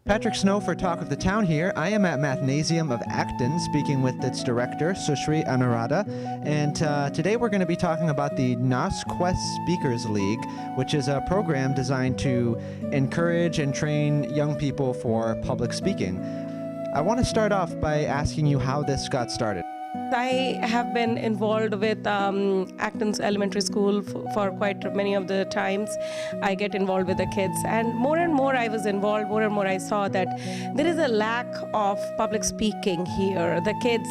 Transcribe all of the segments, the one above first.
Patrick Snow for Talk of the Town here. I am at Mathnasium of Acton, speaking with its director, Sushri Anuradha. And today we're going to be talking about the NousQuest Speakers League, which is a program designed to encourage and train young people for public speaking. I want to start off by asking you how this got started. I have been involved with Acton's elementary school for quite many of the times. I get involved with the kids, and more I was involved, more and more I saw that there is a lack of public speaking here. The kids,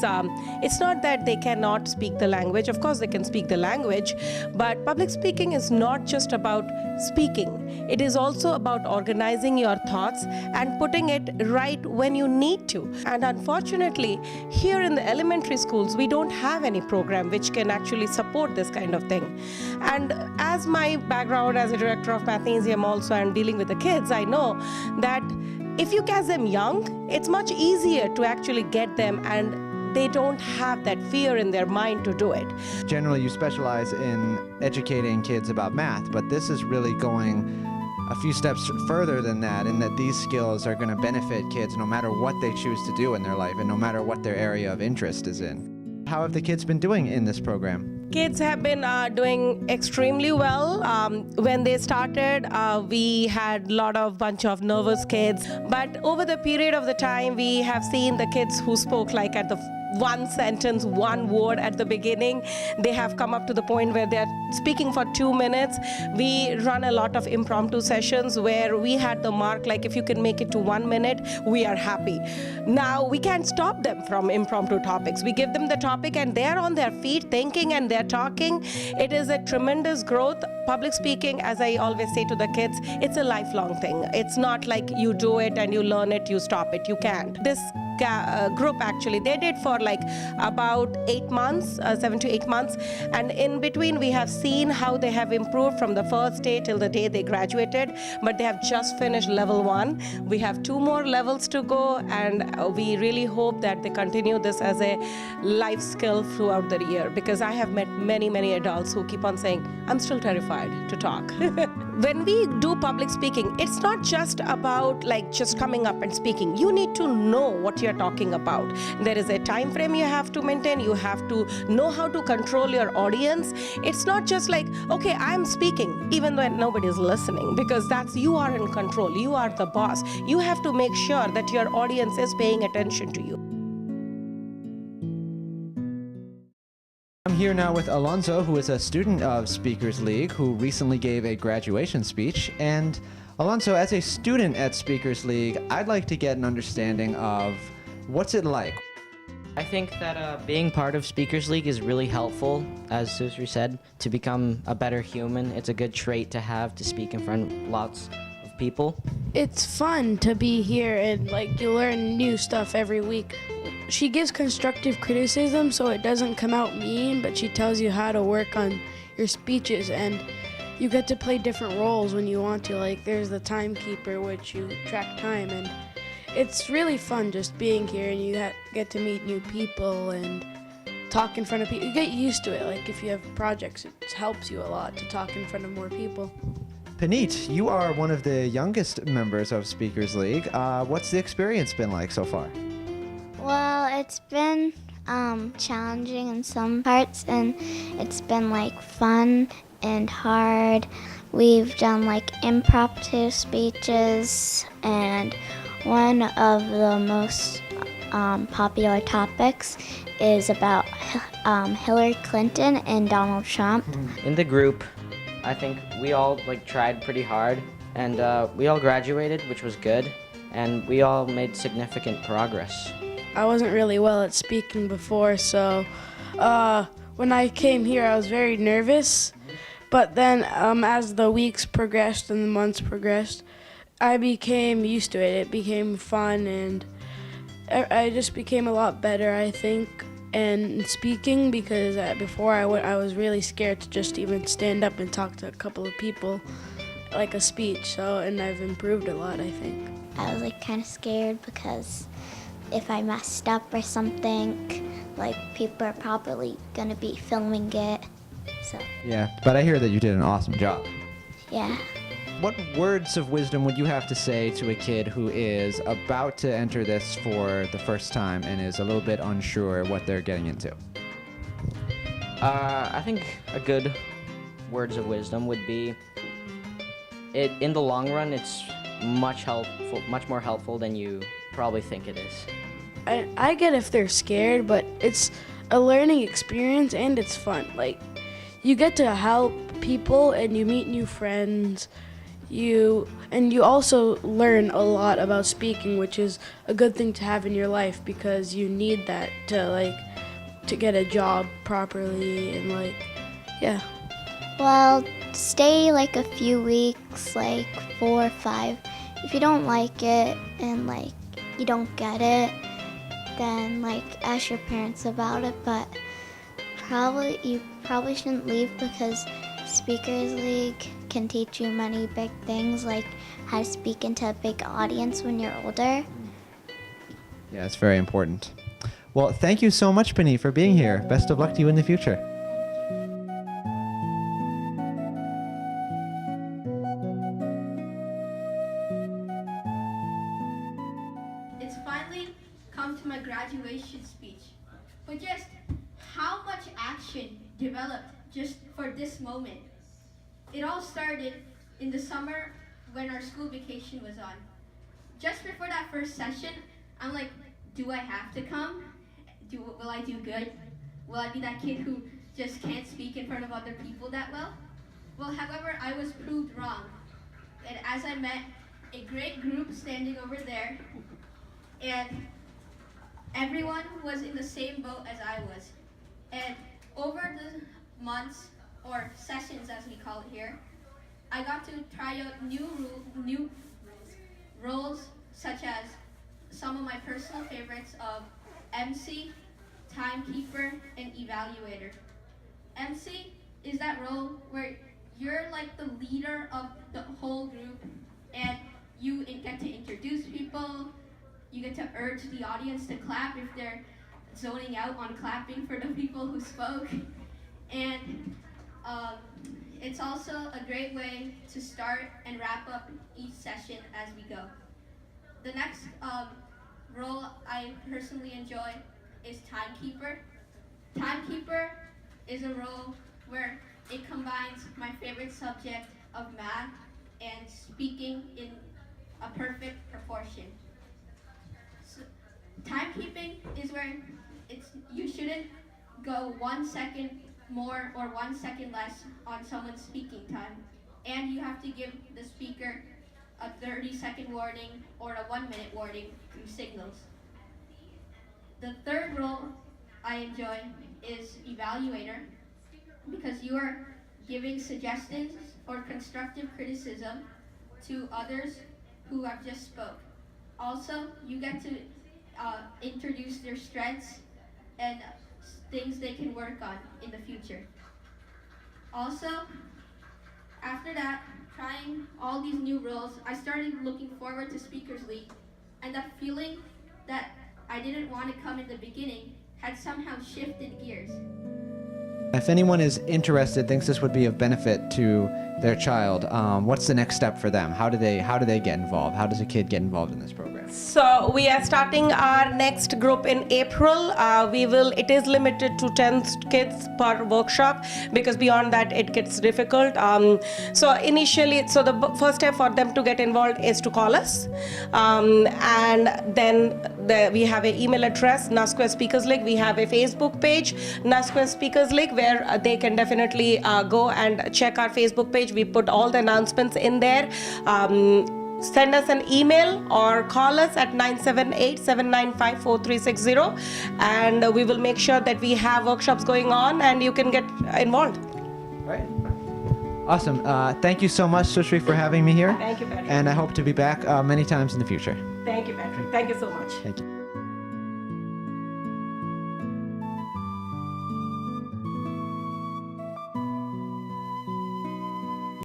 it's not that they cannot speak the language. Of course they can speak the language, but public speaking is not just about speaking. It is also about organizing your thoughts and putting it right when you need to. And unfortunately, here in the elementary schools, we don't have any program which can actually support this kind of thing. And as my background as a director of Mathnasium also and dealing with the kids, I know that if you catch them young, it's much easier to actually get them, and they don't have that fear in their mind to do it. Generally, you specialize in educating kids about math, but this is really going a few steps further than that, in that these skills are going to benefit kids no matter what they choose to do in their life and no matter what their area of interest is in. How have the kids been doing in this program? Kids have been doing extremely well. When they started, we had a bunch of nervous kids. But over the period of the time, we have seen the kids who spoke like at the one sentence, one word at the beginning. They have come up to the point where they're speaking for 2 minutes. We run a lot of impromptu sessions where we had the mark, like if you can make it to 1 minute, we are happy. Now, we can't stop them from impromptu topics. We give them the topic and they're on their feet thinking and they're talking. It is a tremendous growth. Public speaking, as I always say to the kids, it's a lifelong thing. It's not like you do it and you learn it, you stop it. You can't. This group actually, they did for like about 8 months, 7 to 8 months, and in between we have seen how they have improved from the first day till the day they graduated. But they have just finished level 1. We have 2 more levels to go, and we really hope that they continue this as a life skill throughout the year, because I have met many adults who keep on saying, I'm still terrified to talk. When we do public speaking, it's not just about like just coming up and speaking. You need to know what you're talking about. There is a time frame you have to maintain. You have to know how to control your audience. It's not just like, okay, I'm speaking, even though nobody is listening, because you are in control. You are the boss. You have to make sure that your audience is paying attention to you. I'm here now with Alonso, who is a student of Speakers League, who recently gave a graduation speech. And Alonso, as a student at Speakers League, I'd like to get an understanding of what's it like. I think that being part of Speakers League is really helpful, as Susri said, to become a better human. It's a good trait to have, to speak in front of lots of people. It's fun to be here, and like you learn new stuff every week. She gives constructive criticism, so it doesn't come out mean, but she tells you how to work on your speeches, and you get to play different roles when you want to. Like there's the timekeeper, which you track time, and it's really fun just being here, and you get to meet new people and talk in front of people. You get used to it. Like if you have projects, it helps you a lot to talk in front of more people. Paneet, you are one of the youngest members of Speakers League. What's the experience been like so far? Well, it's been challenging in some parts, and it's been like fun and hard. We've done like impromptu speeches, and one of the most popular topics is about Hillary Clinton and Donald Trump. In the group, I think we all tried pretty hard, and we all graduated, which was good, and we all made significant progress. I wasn't really well at speaking before, so when I came here I was very nervous, but then as the weeks progressed and the months progressed, I became used to it. It became fun, and I just became a lot better, I think, in speaking, because before I was really scared to just even stand up and talk to a couple of people like a speech, and I've improved a lot, I think. I was like kind of scared because if I messed up or something, like people are probably gonna be filming it, so. Yeah, but I hear that you did an awesome job. Yeah. what words of wisdom would you have to say to a kid who is about to enter this for the first time and is a little bit unsure what they're getting into? I think a good words of wisdom would be, in the long run, it's much more helpful than you probably think it is. I get if they're scared, but it's a learning experience and it's fun. Like, you get to help people and you meet new friends. You also learn a lot about speaking, which is a good thing to have in your life because you need that to get a job properly and yeah. Well, stay like a few weeks, like 4 or 5. If you don't like it and like you don't get it, then like ask your parents about it. But you probably shouldn't leave because Speakers League can teach you many big things, like how to speak into a big audience when you're older. Yeah, it's very important. Well, thank you so much, Penny, for being here. Best of luck to you in the future. It's finally come to my graduation speech. But just how much action developed just for this moment. It all started in the summer when our school vacation was on. Just before that first session, I'm like, do I have to come? Will I do good? Will I be that kid who just can't speak in front of other people that well? Well, however, I was proved wrong. And as I met a great group standing over there, and everyone was in the same boat as I was. And over the months, or sessions as we call it here, I got to try out new roles, such as some of my personal favorites of MC, timekeeper, and evaluator. MC is that role where you're like the leader of the whole group, and you get to introduce people, you get to urge the audience to clap if they're zoning out on clapping for the people who spoke. And it's also a great way to start and wrap up each session as we go. The next role I personally enjoy is timekeeper. Timekeeper is a role where it combines my favorite subject of math and speaking in a perfect proportion. So, timekeeping is where you shouldn't go 1 second more or 1 second less on someone's speaking time, and you have to give the speaker a 30-second warning or a 1-minute warning through signals. The third role I enjoy is evaluator, because you are giving suggestions or constructive criticism to others who have just spoke. Also, you get to introduce their strengths and things they can work on in the future. Also, after that, trying all these new roles, I started looking forward to Speakers League, and that feeling that I didn't want to come in the beginning had somehow shifted gears. If anyone is interested, thinks this would be of benefit to their child, what's the next step for them? How do they get involved? How does a kid get involved in this program? So we are starting our next group in April. It is limited to 10 kids per workshop, because beyond that it gets difficult. So the first step for them to get involved is to call us, and then we have an email address, NousQuest Speakers League. We have a Facebook page, NousQuest Speakers League, where they can definitely go and check our Facebook page. We put all the announcements in there. Send us an email or call us at 978-795-4360, and we will make sure that we have workshops going on and you can get involved. Right. Awesome. Thank you so much, Sushri, for having me here. Thank you, Patrick. And I hope to be back many times in the future. Thank you, Patrick. Thank you so much. Thank you.